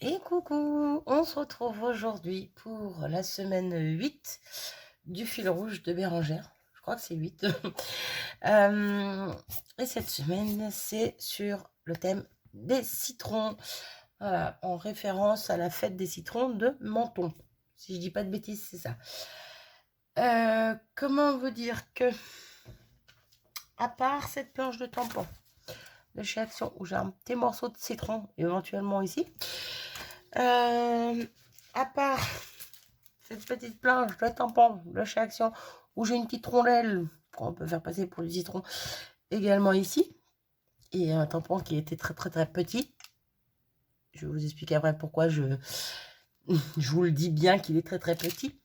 Et coucou, on se retrouve aujourd'hui pour la semaine 8 du fil rouge de Bérangère. Je crois que c'est 8. Et cette semaine, c'est sur le thème des citrons. Voilà, en référence à la fête des citrons de Menton. Si je dis pas de bêtises, c'est ça. Comment vous dire que, à part cette planche de tampon de chez Action, où j'ai un petit morceau de citron, éventuellement ici, à part cette petite planche de tampon de chez Action où j'ai une petite rondelle qu'on peut faire passer pour du citron également ici, et un tampon qui était très petit. Je vais vous expliquer après pourquoi je vous le dis bien qu'il est très petit.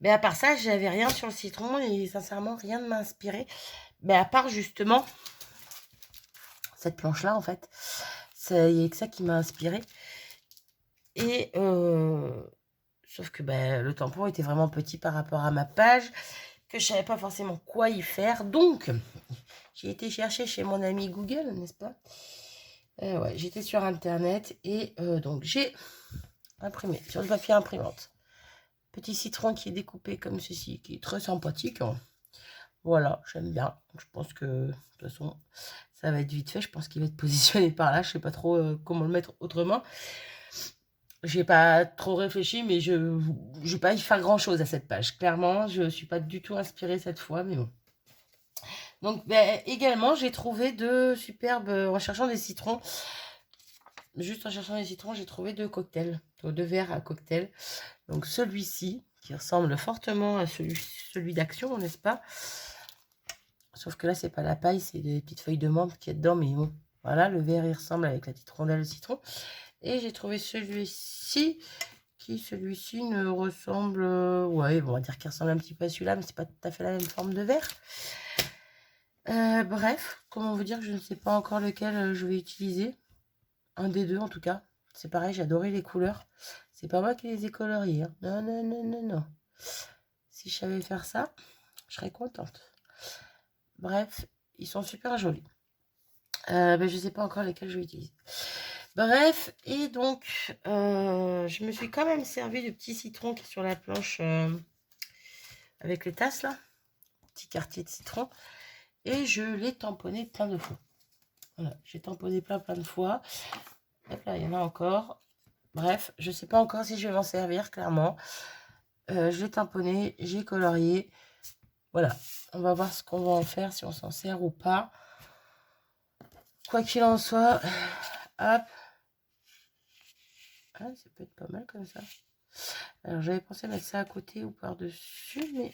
Mais à part ça, j'avais rien sur le citron et sincèrement rien ne m'a inspiré. Mais à part justement cette planche là en fait, il n'y a que ça qui m'a inspiré. Et sauf que le tampon était vraiment petit par rapport à ma page, que je savais pas forcément quoi y faire. Donc, j'ai été chercher chez mon ami Google, n'est-ce pas? Ouais, j'étais sur Internet et donc j'ai imprimé sur le papier imprimante. Petit citron qui est découpé comme ceci, qui est très sympathique. Voilà, j'aime bien. Donc, je pense que de toute façon, ça va être vite fait. Je pense qu'il va être positionné par là. Je sais pas trop comment le mettre autrement. J'ai pas trop réfléchi, mais je vais pas y faire grand chose à cette page. Clairement, je suis pas du tout inspirée cette fois, mais bon. Donc, également, j'ai trouvé de superbes, en cherchant des citrons. Juste en cherchant des citrons, j'ai trouvé deux cocktails, deux verres à cocktail. Donc, celui-ci, qui ressemble fortement à celui d'Action, n'est-ce pas? Sauf que là, c'est pas la paille, c'est des petites feuilles de menthe qui est dedans, mais bon. Voilà, le verre, il ressemble avec la petite rondelle de citron. Et j'ai trouvé celui-ci, celui-ci ne ressemble... ouais, on va dire qu'il ressemble un petit peu à celui-là, mais c'est pas tout à fait la même forme de verre. Bref, comment vous dire que je ne sais pas encore lequel je vais utiliser. Un des deux, en tout cas. C'est pareil, j'adorais les couleurs. C'est pas moi qui les ai coloriées. Hein. Non, non, non, non, non. Si je savais faire ça, je serais contente. Bref, ils sont super jolis. Je sais pas encore lesquels je vais utiliser. Bref, et donc, je me suis quand même servi de petit citron qui est sur la planche avec les tasses, là. Petit quartier de citron. Et je l'ai tamponné plein de fois. Voilà, j'ai tamponné plein de fois. Hop là, il y en a encore. Bref, je sais pas encore si je vais m'en servir, clairement. Je l'ai tamponné, j'ai colorié. Voilà, on va voir ce qu'on va en faire, si on s'en sert ou pas. Quoi qu'il en soit, hop. Ah, ça peut être pas mal comme ça. Alors, j'avais pensé mettre ça à côté ou par-dessus,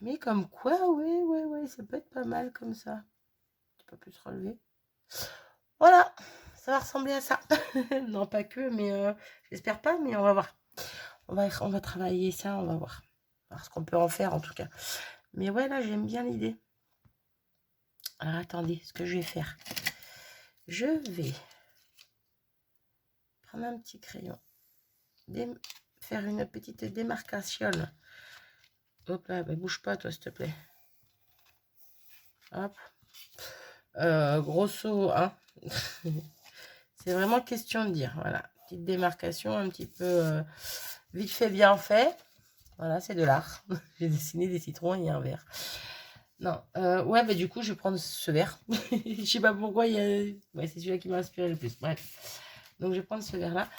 mais comme quoi, ouais, ça peut être pas mal comme ça. Tu peux plus se relever. Voilà, ça va ressembler à ça. Non, pas que, mais j'espère pas, mais on va voir. On va travailler ça, on va voir. Voir ce qu'on peut en faire, en tout cas. Mais ouais, là, j'aime bien l'idée. Alors, attendez, ce que je vais faire. Je vais prendre un petit crayon. Faire une petite démarcation. Hop là, bouge pas, toi, s'il te plaît. Hop. Grosso, hein. C'est vraiment question de dire. Voilà, petite démarcation, un petit peu vite fait, bien fait. Voilà, c'est de l'art. J'ai dessiné des citrons et un verre. Non, ouais, du coup, je vais prendre ce verre. Je sais pas pourquoi, ouais, c'est celui-là qui m'a inspiré le plus. Bref, donc je vais prendre ce verre-là.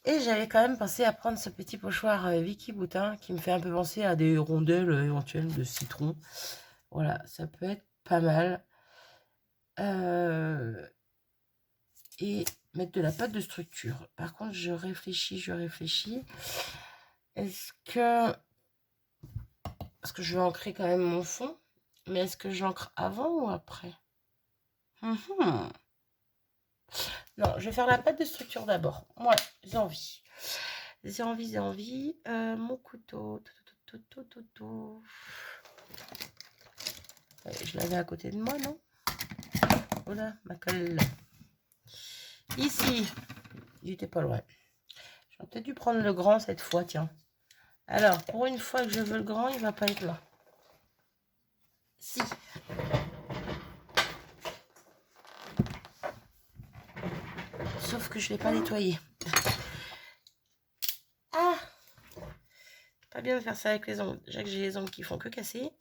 Et j'avais quand même pensé à prendre ce petit pochoir Vicky Boutin qui me fait un peu penser à des rondelles éventuelles de citron. Voilà, ça peut être pas mal. Et mettre de la pâte de structure. Par contre, je réfléchis. Est-ce que je vais ancrer quand même mon fond? Mais est-ce que j'ancre avant ou après? Non, je vais faire la pâte de structure d'abord. Ouais, j'ai envie. Mon couteau. Je l'avais à côté de moi, non? Oh là, ma colle. Ici. Il était pas loin. J'aurais peut-être dû prendre le grand cette fois, tiens. Alors, pour une fois que je veux le grand, il va pas être là. Si. sauf que je ne l'ai pas nettoyé. Ah, pas bien de faire ça avec les ongles. Déjà que j'ai les ongles qui font que casser.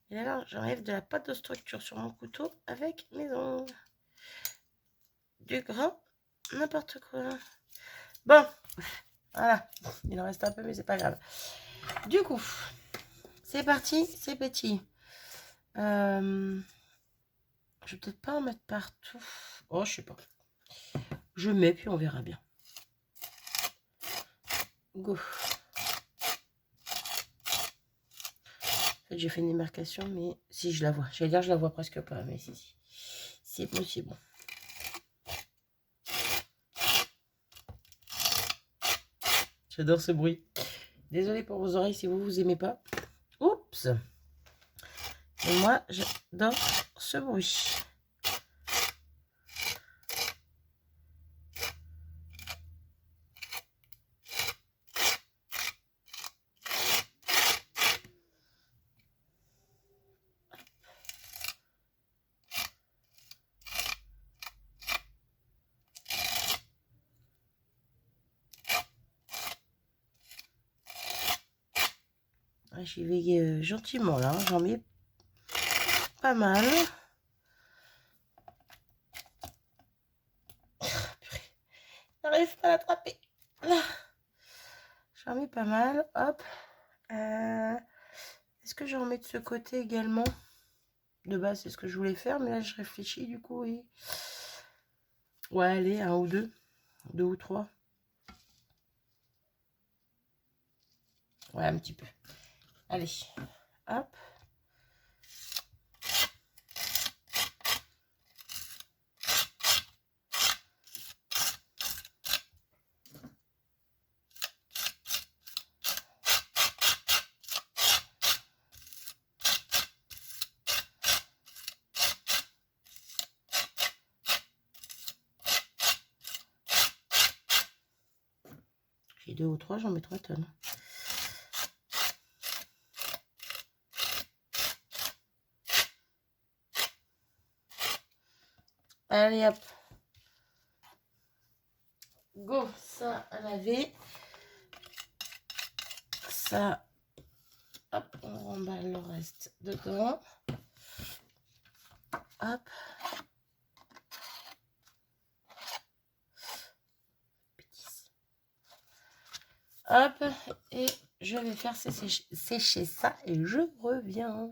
Et alors, j'enlève de la pâte de structure sur mon couteau avec mes ongles. Du gras, n'importe quoi. Bon, voilà. Il en reste un peu, mais c'est pas grave. Du coup, c'est parti, c'est petit. Je vais peut-être pas en mettre partout. Oh, je sais pas. Je mets, puis on verra bien. Go. En fait, j'ai fait une démarcation, mais si je la vois. J'allais dire, je la vois presque pas, mais si. C'est bon, c'est bon. J'adore ce bruit. Désolée pour vos oreilles si vous aimez pas. Oups. Et moi, j'adore ce bruit. J'y vais gentiment là, j'en mets pas mal. J'arrive pas à l'attraper. J'en mets pas mal, hop. Est-ce que j'en mets de ce côté également? De base, c'est ce que je voulais faire, mais là, je réfléchis du coup. Et... ouais, allez, un ou deux. Deux ou trois. Ouais, un petit peu. Allez, hop. J'ai deux ou trois, j'en mets 3 tonnes. Allez, hop. Go, ça à laver. Ça, hop, on remballe le reste dedans. Hop. Hop, et je vais faire sécher ça et je reviens.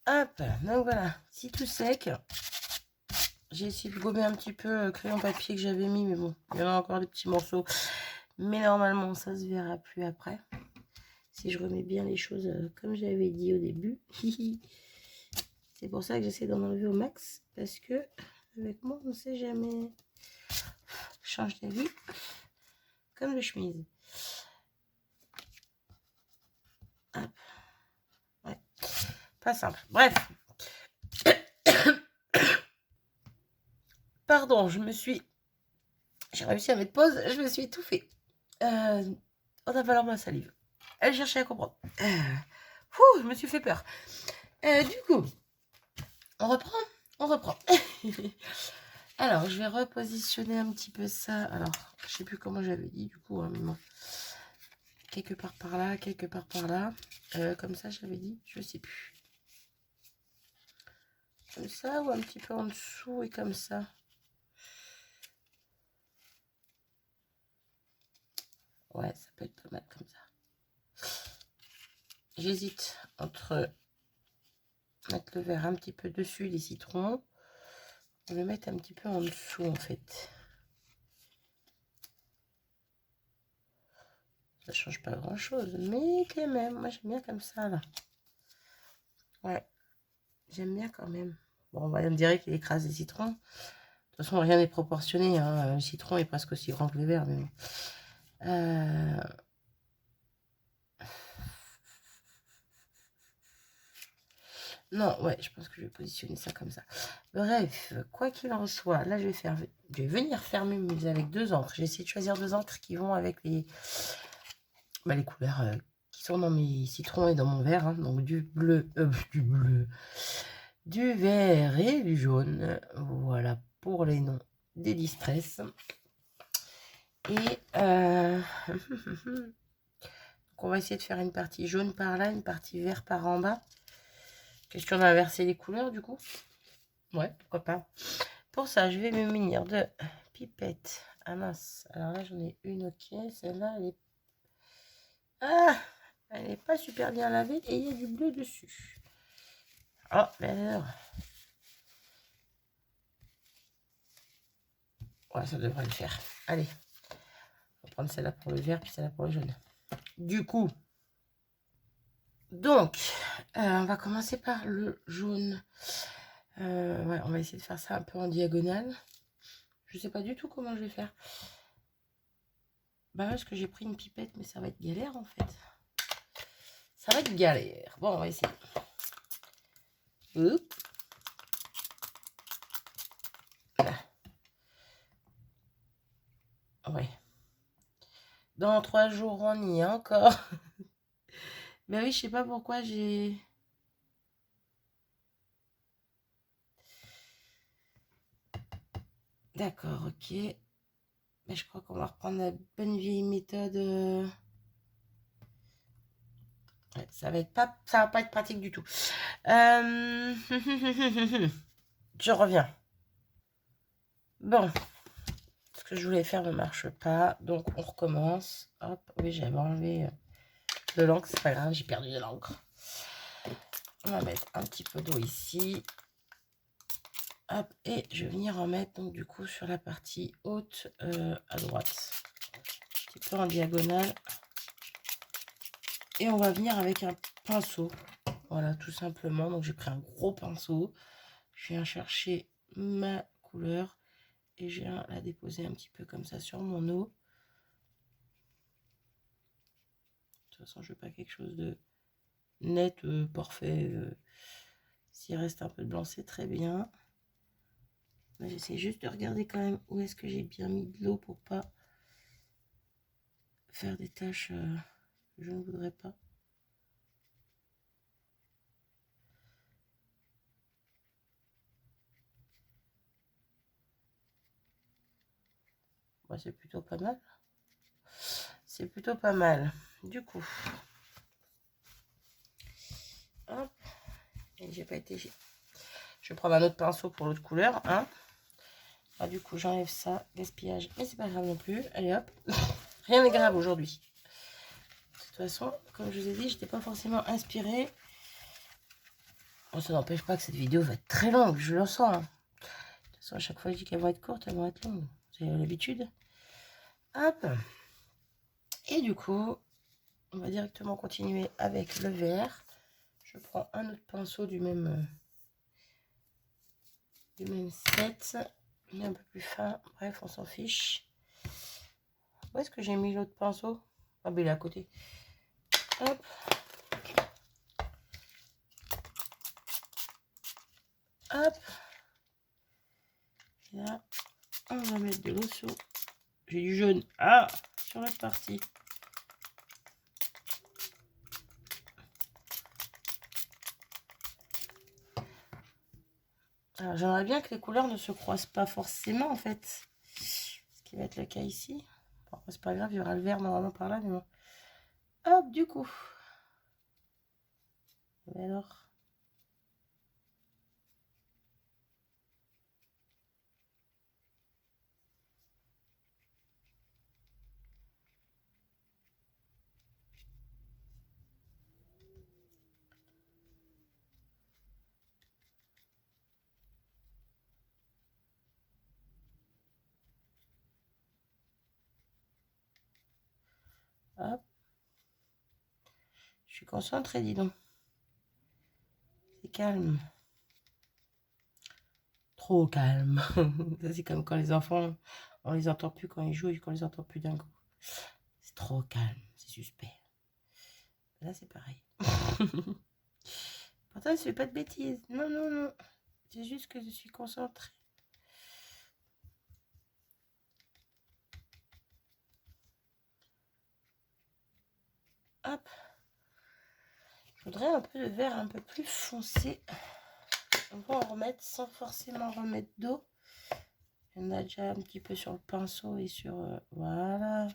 Hop, donc voilà, c'est tout sec. J'ai essayé de gommer un petit peu le crayon papier que j'avais mis, mais bon, il y en a encore des petits morceaux. Mais normalement, ça se verra plus après. Si je remets bien les choses comme j'avais dit au début. C'est pour ça que j'essaie d'en enlever au max. Parce que, avec moi, on ne sait jamais. Change d'avis. Comme de chemise. Hop. Ouais. Pas simple. Bref. Pardon, j'ai réussi à mettre pause, je me suis étouffée. En avalant ma salive. Elle cherchait à comprendre. Je me suis fait peur. Du coup, on reprend. Alors, je vais repositionner un petit peu ça. Alors, je sais plus comment j'avais dit, du coup, hein, mais bon. Quelque part par là, quelque part par là. Comme ça, j'avais dit, je sais plus. Comme ça ou un petit peu en dessous et comme ça. Ouais, ça peut être pas mal comme ça. J'hésite entre mettre le verre un petit peu dessus des citrons et le mettre un petit peu en dessous en fait. Ça change pas grand chose, mais quand même, moi j'aime bien comme ça là. Ouais, j'aime bien quand même. Bon, on va me dire qu'il écrase des citrons. De toute façon, rien n'est proportionné. Hein. Le citron est presque aussi grand que le verre, mais bon. Non, ouais, je pense que je vais positionner ça comme ça. Bref, quoi qu'il en soit, là, je vais venir faire mes muses avec 2 encres. J'ai essayé de choisir 2 encres qui vont avec les couleurs qui sont dans mes citrons et dans mon verre. Hein. Donc, du vert et du jaune. Voilà pour les noms des distress. Et donc on va essayer de faire une partie jaune par là, une partie vert par en bas. Question d'inverser les couleurs du coup. Ouais, pourquoi pas. Pour ça, je vais me munir de pipettes. Ah mince, alors là j'en ai une, ok. Celle-là, elle est... Ah, elle n'est pas super bien lavée et il y a du bleu dessus. Oh, mais alors... Ouais, ça devrait le faire. Allez, on va prendre celle-là pour le vert, puis celle-là pour le jaune. Du coup, donc, on va commencer par le jaune. Ouais, on va essayer de faire ça un peu en diagonale. Je sais pas du tout comment je vais faire. Bah, parce que j'ai pris une pipette, mais ça va être galère en fait. Ça va être galère. Bon, on va essayer. Oups. Là. Ouais. Dans 3 jours, on y est encore. Ben oui, je sais pas pourquoi j'ai... D'accord, ok. Mais je crois qu'on va reprendre la bonne vieille méthode. Ouais, ça va pas être pratique du tout. Je reviens. Bon, ce que je voulais faire ne marche pas, donc on recommence. Hop, oui, j'avais enlevé de l'encre, c'est pas grave, j'ai perdu de l'encre. On va mettre un petit peu d'eau ici. Hop, et je vais venir en mettre donc du coup sur la partie haute à droite. Un petit peu en diagonale. Et on va venir avec un pinceau. Voilà, tout simplement. Donc j'ai pris un gros pinceau. Je viens chercher ma couleur. Et je viens la déposer un petit peu comme ça sur mon eau. De toute façon, je veux pas quelque chose de net, parfait. S'il reste un peu de blanc, c'est très bien. J'essaie juste de regarder quand même où est-ce que j'ai bien mis de l'eau pour pas faire des taches que je ne voudrais pas. Bah, c'est plutôt pas mal. C'est plutôt pas mal. Du coup, hop. Et j'ai pas été... Je vais prendre un autre pinceau pour l'autre couleur. Hein. Ah, du coup, j'enlève ça. Gaspillage. Mais c'est pas grave non plus. Allez hop. Rien n'est grave aujourd'hui. De toute façon, comme je vous ai dit, je n'étais pas forcément inspirée. Bon, ça n'empêche pas que cette vidéo va être très longue. Je le sens. Hein. De toute façon, à chaque fois que je dis qu'elles vont être courtes, elles vont être longues. C'est l'habitude. Hop. Et du coup, on va directement continuer avec le vert. Je prends un autre pinceau du même set. Il est un peu plus fin. Bref, on s'en fiche. Où est-ce que j'ai mis l'autre pinceau? Ah ben il est à côté. Hop. Hop. Et là, on va mettre de l'eau sur... J'ai du jaune. Ah, sur l'autre partie. Alors j'aimerais bien que les couleurs ne se croisent pas forcément en fait. Ce qui va être le cas ici. Bon, c'est pas grave, il y aura le vert normalement par là, mais bon. Hop, du coup. Et alors. Hop. Je suis concentrée, dis donc. C'est calme. Trop calme. C'est comme quand les enfants, on les entend plus quand ils jouent et qu'on les entend plus d'un coup. C'est trop calme, c'est suspect. Là, c'est pareil. Pourtant, je ne fais pas de bêtises. Non, non, non. C'est juste que je suis concentrée. Hop. Je voudrais un peu de vert un peu plus foncé. On va en remettre sans forcément remettre d'eau. Il y en a déjà un petit peu sur le pinceau et sur... voilà.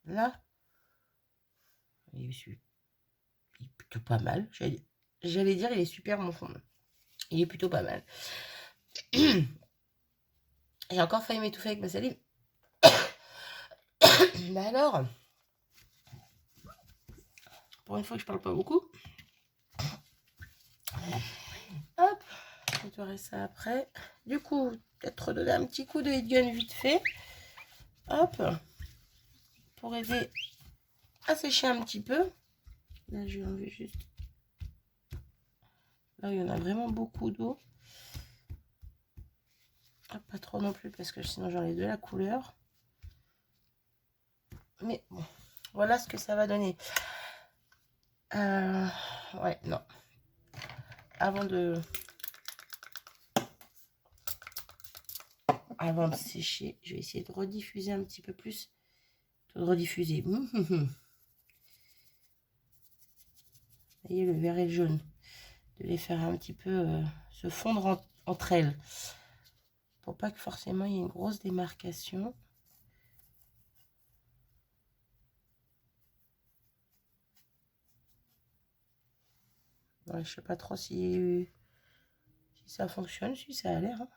Là, il est plutôt pas mal. J'allais dire, il est super mon fond. Il est plutôt pas mal. J'ai encore failli m'étouffer avec ma salive. Bah alors, pour une fois que je parle pas beaucoup. Hop, je nettoierai ça après. Du coup, peut-être redonner un petit coup de heat gun vite fait. Hop, pour aider à sécher un petit peu. Là, je vais enlever juste. Là, il y en a vraiment beaucoup d'eau. Pas trop non plus, parce que sinon j'enlève de la couleur. Mais bon, voilà ce que ça va donner. Ouais, non. Avant de sécher, je vais essayer de rediffuser un petit peu plus. De rediffuser. Vous voyez, le vert et le jaune. De les faire un petit peu se fondre entre elles. Pour pas que forcément il y ait une grosse démarcation. Ouais, je sais pas trop si ça fonctionne, si ça a l'air. Hein.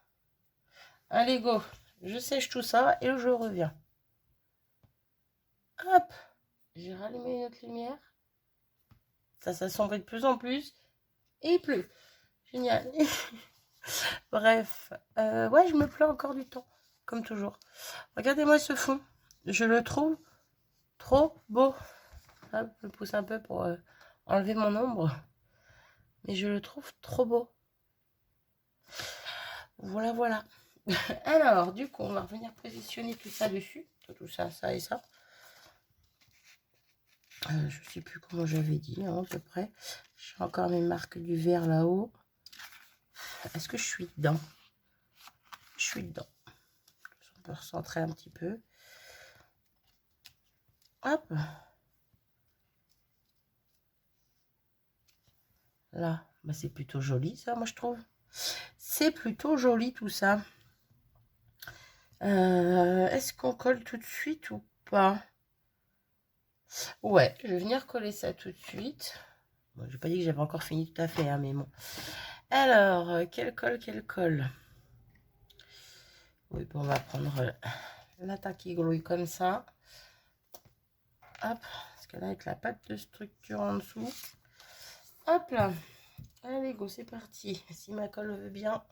Allez, go. Je sèche tout ça et je reviens. Hop. J'ai rallumé notre lumière. Ça s'assombrit de plus en plus. Et il pleut. Génial. Bref. Ouais, je me plains encore du temps. Comme toujours. Regardez-moi ce fond. Je le trouve trop beau. Hop, je me pousse un peu pour enlever mon ombre. Mais je le trouve trop beau. Voilà, voilà. Alors, du coup, on va revenir positionner tout ça dessus. Tout ça, ça et ça. Je sais plus comment j'avais dit, hein, à peu près. J'ai encore mes marques du vert là-haut. Est-ce que je suis dedans? Je suis dedans. On peut recentrer un petit peu. Hop. Là, bah, c'est plutôt joli ça, moi je trouve. C'est plutôt joli tout ça. Est-ce qu'on colle tout de suite ou pas? Ouais, je vais venir coller ça tout de suite. Bon, j'ai pas dit que j'avais encore fini tout à fait, hein, mais bon. Alors, quelle colle? Oui, bon, on va prendre la qui grouille comme ça. Hop, parce que là, avec la pâte de structure en dessous. Hop là. Allez, go, c'est parti. Si ma colle veut bien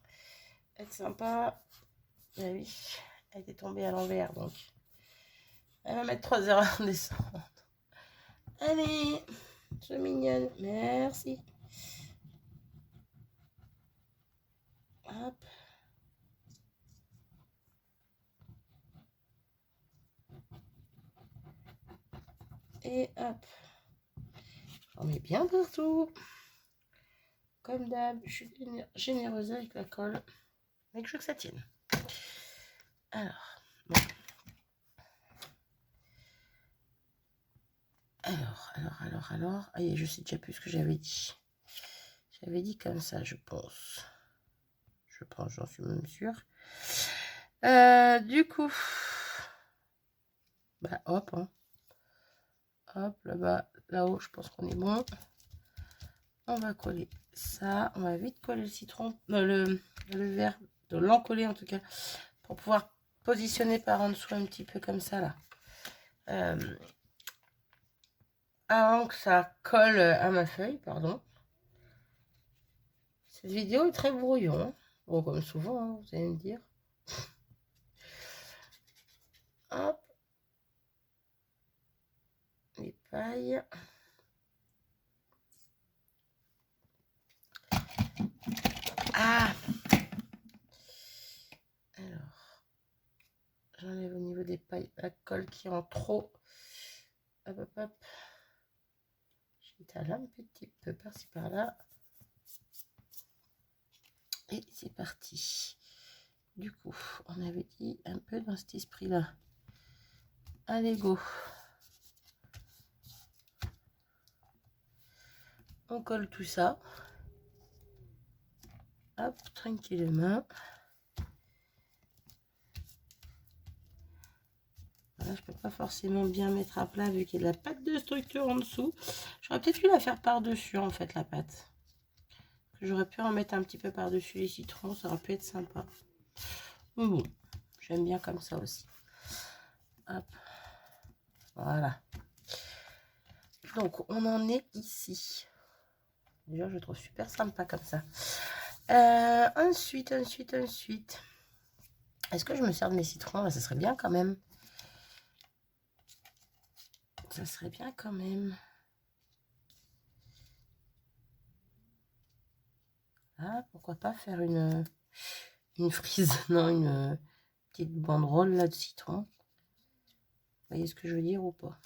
être sympa. Ah oui, elle était tombée à l'envers, donc. Elle va mettre 3 heures à descendre. Allez, c'est mignonne. Merci. Hop. Et hop. J'en mets bien partout. Comme d'hab, je suis généreuse avec la colle. Mais que je veux que ça tienne. Alors, bon. Alors. Allez, je sais déjà plus ce que j'avais dit. J'avais dit comme ça, je pense. J'en suis même sûre. Du coup, bah hop, hein. Hop, là-bas, là-haut, je pense qu'on est bon. On va coller ça. On va vite coller le citron, le verre, de l'encoller en tout cas, pour pouvoir positionner par en dessous un petit peu comme ça là. Avant que ça colle à ma feuille, pardon. Cette vidéo est très brouillon. Hein. Bon, comme souvent, hein, vous allez me dire. Hop. Les pailles. Ah. Alors. J'enlève au niveau des pailles la colle qui est en trop. Hop, hop, hop. J'étale un petit peu par-ci par-là. Et c'est parti. Du coup, on avait dit un peu dans cet esprit-là. Allez, go. On colle tout ça. Hop, tranquillement. Là, je peux pas forcément bien mettre à plat vu qu'il y a de la pâte de structure en dessous. J'aurais peut-être dû la faire par-dessus, en fait, la pâte. J'aurais pu en mettre un petit peu par-dessus les citrons, ça aurait pu être sympa. Mais bon, j'aime bien comme ça aussi. Hop. Voilà. Donc, on en est ici. Déjà, je trouve super sympa comme ça. Ensuite. Est-ce que je me sers de mes citrons? Là, ça serait bien quand même. Ça serait bien quand même. Ah, pourquoi pas faire une frise, non, une petite banderole là de citron. Vous voyez ce que je veux dire ou pas?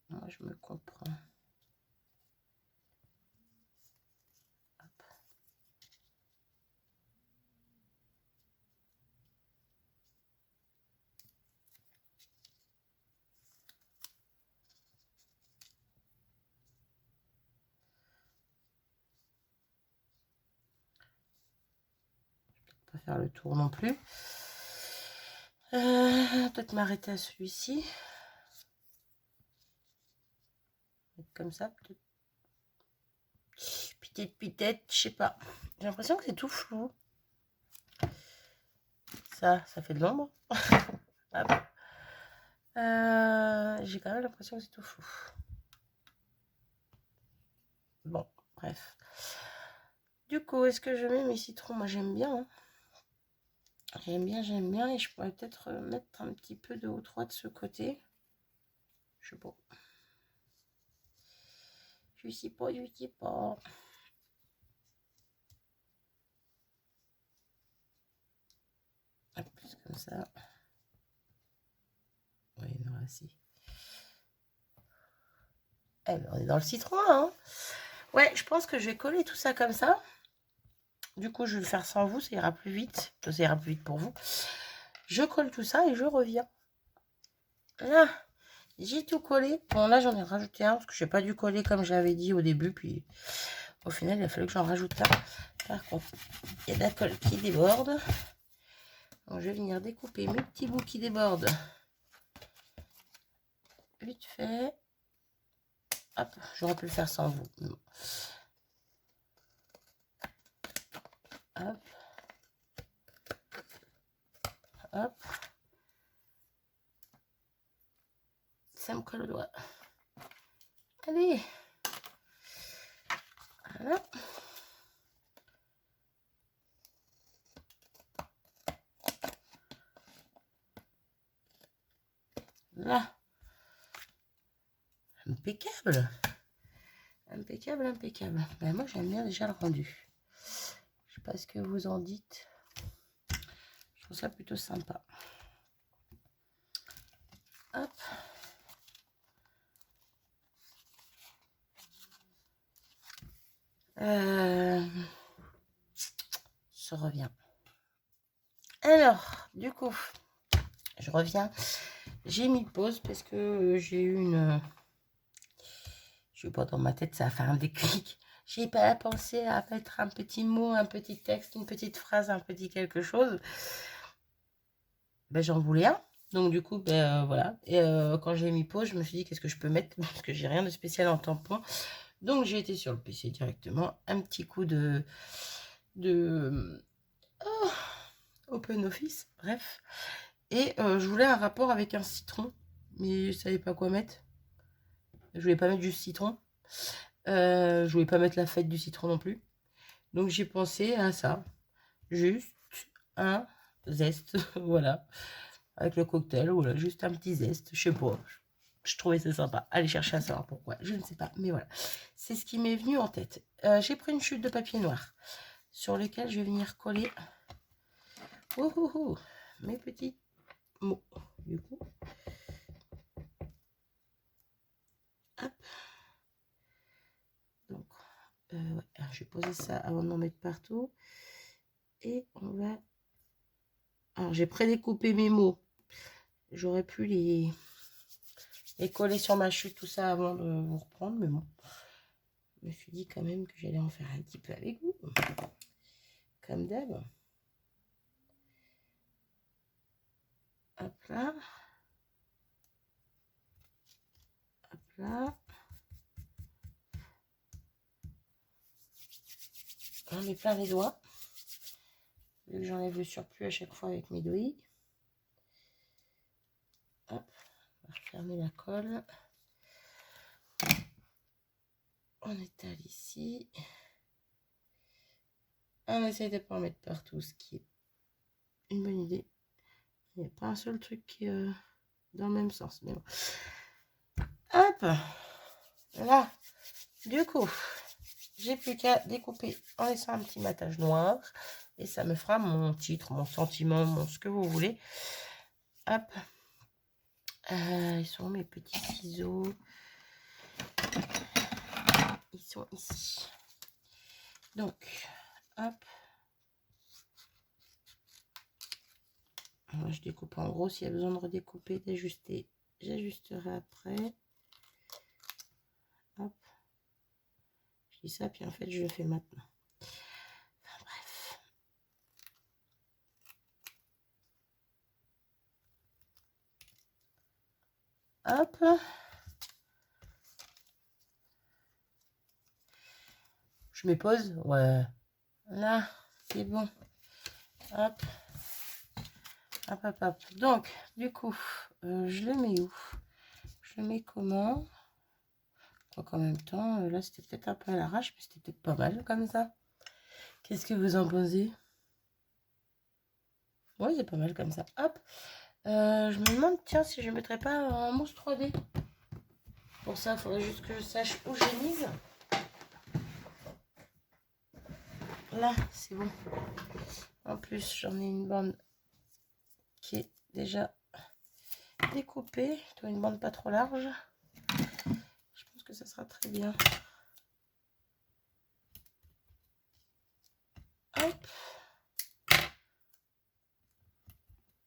Moi, je me comprends. Hop. Pas faire le tour non plus. Peut-être m'arrêter à celui-ci. Comme ça, peut-être. Peut-être, je sais pas. J'ai l'impression que c'est tout flou. Ça fait de l'ombre. J'ai quand même l'impression que c'est tout flou. Bon, bref. Du coup, est-ce que je mets mes citrons? Moi, j'aime bien. Hein. J'aime bien. Et je pourrais peut-être mettre un petit peu de haut 3 de ce côté. Je sais pas. Je sais pas. Plus comme ça. Oui, non, là, si. Eh ben, on est dans le citron, là. Hein. Ouais, je pense que je vais coller tout ça comme ça. Du coup, je vais le faire sans vous, ça ira plus vite. Ça ira plus vite pour vous. Je colle tout ça et je reviens. Là, j'ai tout collé. Bon, là, j'en ai rajouté un parce que je n'ai pas dû coller comme j'avais dit au début. Puis, au final, il a fallu que j'en rajoute un. Par contre, il y a de la colle qui déborde. Donc, je vais venir découper mes petits bouts qui débordent. Vite fait. Hop, j'aurais pu le faire sans vous. Hop. Hop. Ça me colle au doigt. Allez. Voilà. Là. Impeccable. Impeccable. Ben, moi, j'aime bien déjà le rendu. Je sais pas ce que vous en dites. Je trouve ça plutôt sympa. Hop. Je reviens. Alors, du coup, je reviens. J'ai mis pause parce que j'ai eu une... Je sais pas, dans ma tête, ça a fait un déclic. J'ai pas pensé à mettre un petit mot, un petit texte, une petite phrase, un petit quelque chose. Ben, j'en voulais un. Donc, du coup, ben, voilà. Et quand j'ai mis pause, je me suis dit, qu'est-ce que je peux mettre? Parce que j'ai rien de spécial en tampon. Donc, j'ai été sur le PC directement. Un petit coup de oh, Open Office, bref. Et je voulais un rapport avec un citron. Mais je savais pas quoi mettre. Je voulais pas mettre juste citron. Je voulais pas mettre la fête du citron non plus. Donc j'ai pensé à ça. Juste un zeste. Voilà. Avec le cocktail. Voilà. Juste un petit zeste. Je sais pas. Je trouvais ça sympa. Allez chercher à savoir pourquoi. Je ne sais pas. Mais voilà. C'est ce qui m'est venu en tête. J'ai pris une chute de papier noir. Sur lequel je vais venir coller. Mes petits mots. Du coup. Hop. Donc. Ouais, je vais poser ça avant de m'en mettre partout. Et on va... Alors, j'ai prédécoupé mes mots. J'aurais pu les coller sur ma chute, tout ça, avant de vous reprendre. Mais bon, je me suis dit quand même que j'allais en faire un petit peu avec vous. Comme d'hab. Hop là. Hop là. On met plein les doigts. Vu que j'enlève le surplus à chaque fois avec mes doigts. Hop. On va refermer la colle. On étale ici. On essaye de ne pas en mettre partout, ce qui est une bonne idée. Il n'y a pas un seul truc qui est dans le même sens. Mais bon. Hop. Là. Du coup, j'ai plus qu'à découper en laissant un petit matage noir. Et ça me fera mon titre, mon sentiment, mon ce que vous voulez. Hop. Ils sont mes petits ciseaux. Ils sont ici. Donc, hop. Moi, je découpe en gros. S'il y a besoin de redécouper, d'ajuster, j'ajusterai après. Hop. Je dis ça, puis en fait, je le fais maintenant. Enfin, bref. Hop. Je me pose. Ouais. Là, c'est bon. Hop. Hop, hop, hop. Donc, du coup, je le mets où? Je le mets comment? Donc, en même temps, là, c'était peut-être un peu à l'arrache, mais c'était peut-être pas mal comme ça. Qu'est-ce que vous en pensez? Oui, c'est pas mal comme ça. Hop. Je me demande, tiens, si je ne mettrais pas en mousse 3D. Pour ça, il faudrait juste que je sache où j'ai mise. Là, c'est bon. En plus, j'en ai une bande qui est déjà découpée. Une bande pas trop large. Je pense que ça sera très bien. Hop.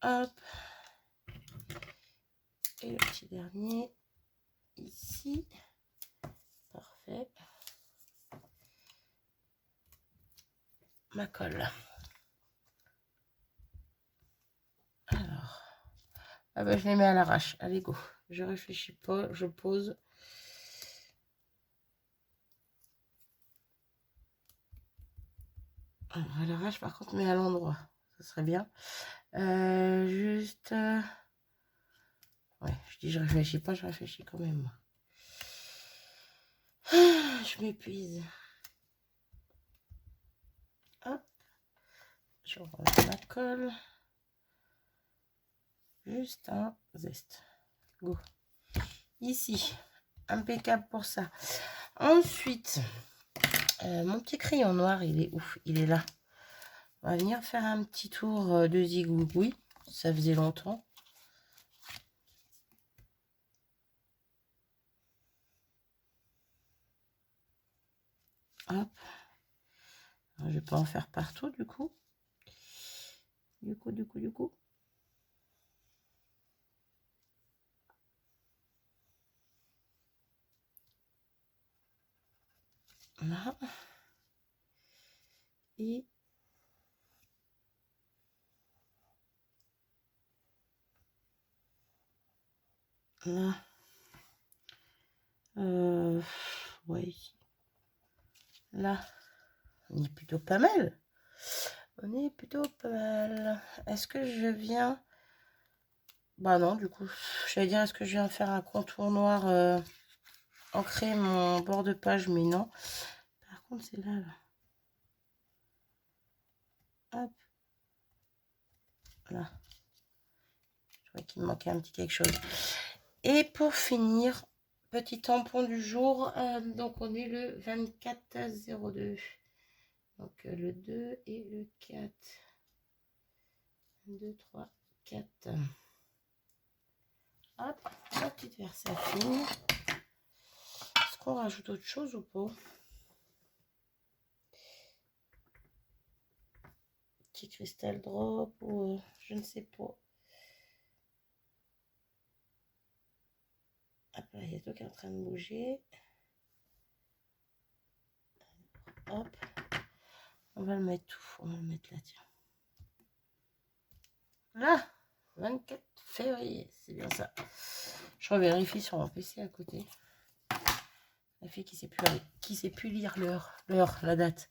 Hop. Et le petit dernier ici. Parfait. Ma colle. Alors. Ah bah, je les mets à l'arrache. Allez, go. Je réfléchis pas. Je pose. Alors, à l'arrache, par contre, mais à l'endroit. Ça serait bien. Juste... Ouais, je dis je réfléchis pas, je réfléchis quand même. Je m'épuise. Hop. Je range la colle. Juste un zeste. Go. Ici. Impeccable pour ça. Ensuite, mon petit crayon noir, il est ouf. Il est là. On va venir faire un petit tour de zigouigoui. Ça faisait longtemps. Hop. Alors, je vais pas en faire partout du coup. Du coup. Là. Et là. Ouais, ici. Là. On est plutôt pas mal. On est plutôt pas mal. Est-ce que je viens... Bah non, du coup. J'allais dire, est-ce que je viens faire un contour noir ancrer mon bord de page, mais non. Par contre, c'est là. Hop. Là. Je crois qu'il me manquait un petit quelque chose. Et pour finir, petit tampon du jour. Donc, on est le 24/02. Donc, le 2 et le 4. 1, 2, 3, 4. Hop, la petite versatine. Est-ce qu'on rajoute autre chose ou pas? petit cristal drop ou je ne sais pas. Hop là, il y a tout qui est en train de bouger. Hop. On va le mettre tout. On va le mettre là, tiens. Là, 24 février, c'est bien ça. Je revérifie sur mon PC à côté. La fille qui sait plus lire l'heure, la date.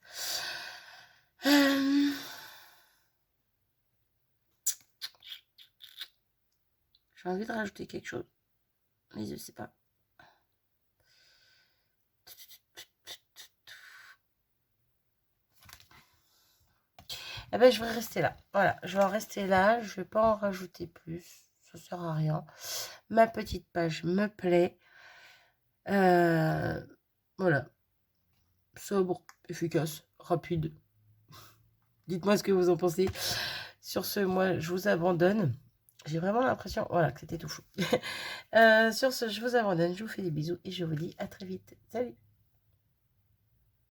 J'ai envie de rajouter quelque chose, mais je sais pas. Eh ben, je vais rester là. Voilà, je vais en rester là. Je vais pas en rajouter plus. Ça sert à rien. Ma petite page me plaît. Voilà. Sobre, efficace, rapide. Dites-moi ce que vous en pensez. Sur ce, moi, je vous abandonne. J'ai vraiment l'impression, voilà, que c'était tout fou. Sur ce, je vous abandonne. Je vous fais des bisous et je vous dis à très vite. Salut!